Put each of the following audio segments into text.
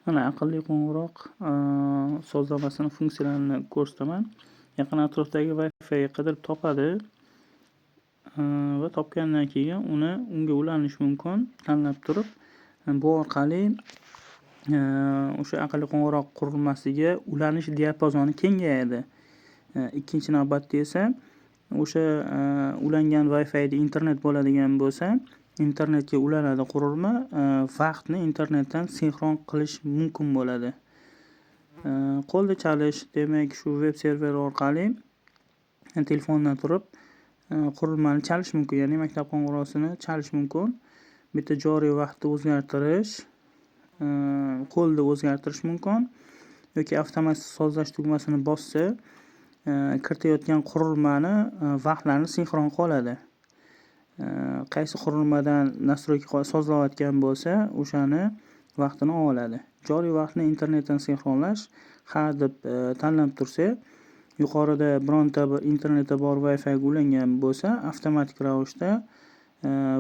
Mana aqlli qo'ng'iroq sozlamasini funksiyalarini ko'rsataman. Yaqin atrofdagi Wi-Fi qidirib topadi va topgandan keyin unga ulanish mumkin. Tanlab turib, bu orqali o'sha aqlli qo'ng'iroq qurilmasiga ulanish diapazoni kengayadi. Ikkinchi navbatda esa o'sha ulangan Wi-Fi'da internet bo'ladigan bo'lsa, internetga ulanadi qurilma, vaqtni internetdan sinxron qilish mumkin bo'ladi. Qo'lda chalish, demak shu veb server orqali telefondan turib qurilmani chalish mumkin, ya'ni maktab qo'ng'iroqsini chalish mumkin. Bitta joriy vaqtni o'zgartirish, qo'lda o'zgartirish mumkin yoki avtomatik sozlash tugmasini bossa, kiritayotgan qurilmani vaqtlarini sinxron qiladi. Qaysi qurilmadan nastroyka sozlayotgan bo'lsa, o'shani vaqtini oladi. Joriy vaqtni internetdan sinxronlash deb tanlab tursa, yuqorida bironta bir internetda bor Wi-Fi ga ulangan bo'lsa, avtomatik ravishda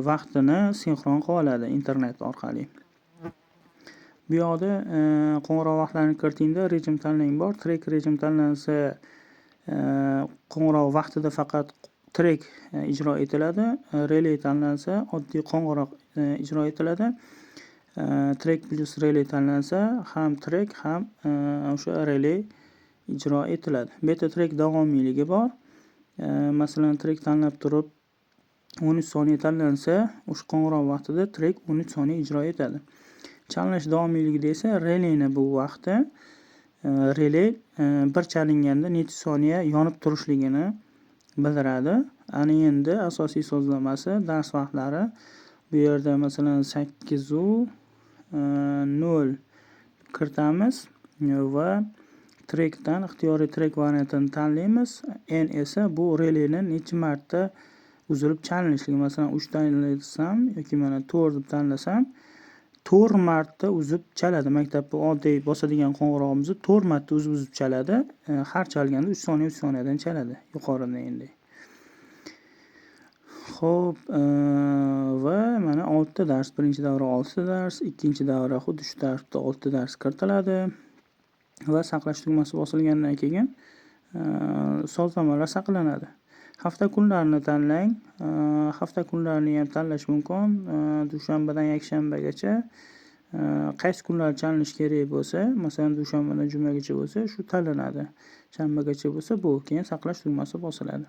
vaqtini sinxron qiladi internet orqali. Bu yoqda qo'ng'iroq vaqtlarini kiritingda rejim tanlang bor. Track rejim tanlansa, qo'ng'iroq vaqtida faqat track ijro etiladi. Relay tanlansa, oddiy qo'ng'iroq ijro etiladi. Track plus relay tanlansa, ham track ham o'sha relay ijro etiladi. Beta track davomiyligi bor. Masalan, track tanlab turib 13 soniya tanlansa, o'sha qo'ng'iroq vaqtida track 13 soniya ijro etadi. Chalinish davomiyligida esa relayni bu vaqti relay bir chalinganda necha soniya yonib turishligini bildiradi. Ana endi asosiy sozlamasi dars vaqtlari. Bu yerda masalan 8:0 kiritamiz va trackdan ixtiyoriy track variantini tanlaymiz. N esa bu relayni necha marta uzilib chalinishligi. Masalan 3 tanlasam yoki mana 4 deb tanlasam, 4 marta uzib chaladi. Maktabda oddiy bosadigan qo'ng'irog'imizni 4 marta uzib chaladi. Har chalganda 3 soniya 3 soniyadan chaladi yuqorida endi. Xo'p, va mana 6 ta dars. Birinchi davra 6 ta dars, ikkinchi davra xuddi shu tartibda 6 ta dars kiritiladi va saqlash tugmasi bosilgandan keyin sozlamalar saqlanadi. Hafta kunlarini tanlang. Hafta kunlarini ham tanlash mumkin. Dushanbadan yakshanbagacha qaysi kunlar chalinish kerak bo'lsa, masalan, dushanbadan jumagacha bo'lsa, shu tanlanadi. Shanbagacha bo'lsa, bu keyin saqlash tugmasi bosiladi.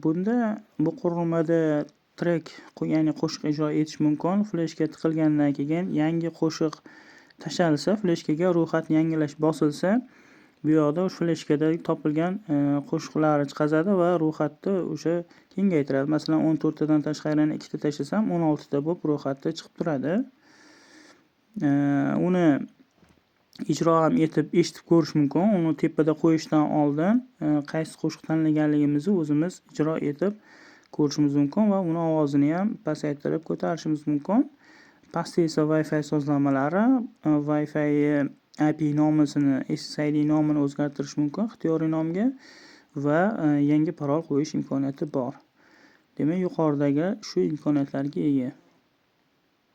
Bunda bu qurilmada track, ya'ni qo'shiq ijro etish mumkin. Fleshga tiqilgandan keyin yangi qo'shiq tashalsa, fleshkaga ro'yxatni yangilash bosilsa, bu yoqda fleshkada topilgan qo'shiqlar chiqazadi va ro'yxatni o'sha kengaytiradi. Masalan, 14 tadan tashqari 2 ta tashlasam, 16 ta bo'lib ro'yxatda chiqib turadi. Uni ijro ham etib, eshitib ko'rish mumkin. Uni tepada qo'yishdan oldin qaysi qo'shiq tanlaganligimizni o'zimiz ijro etib ko'rishimiz mumkin va uni ovozini ham pasaytirib ko'tarishimiz mumkin. Pastda esa Wi-Fi sozlamalari, Wi-Fi IP nomisini, SSID nomini o'zgartirish mumkin ixtiyoriy nomga va yangi parol qo'yish imkoniyati bor. Demak, yuqoridagi shu imkoniyatlarga ega.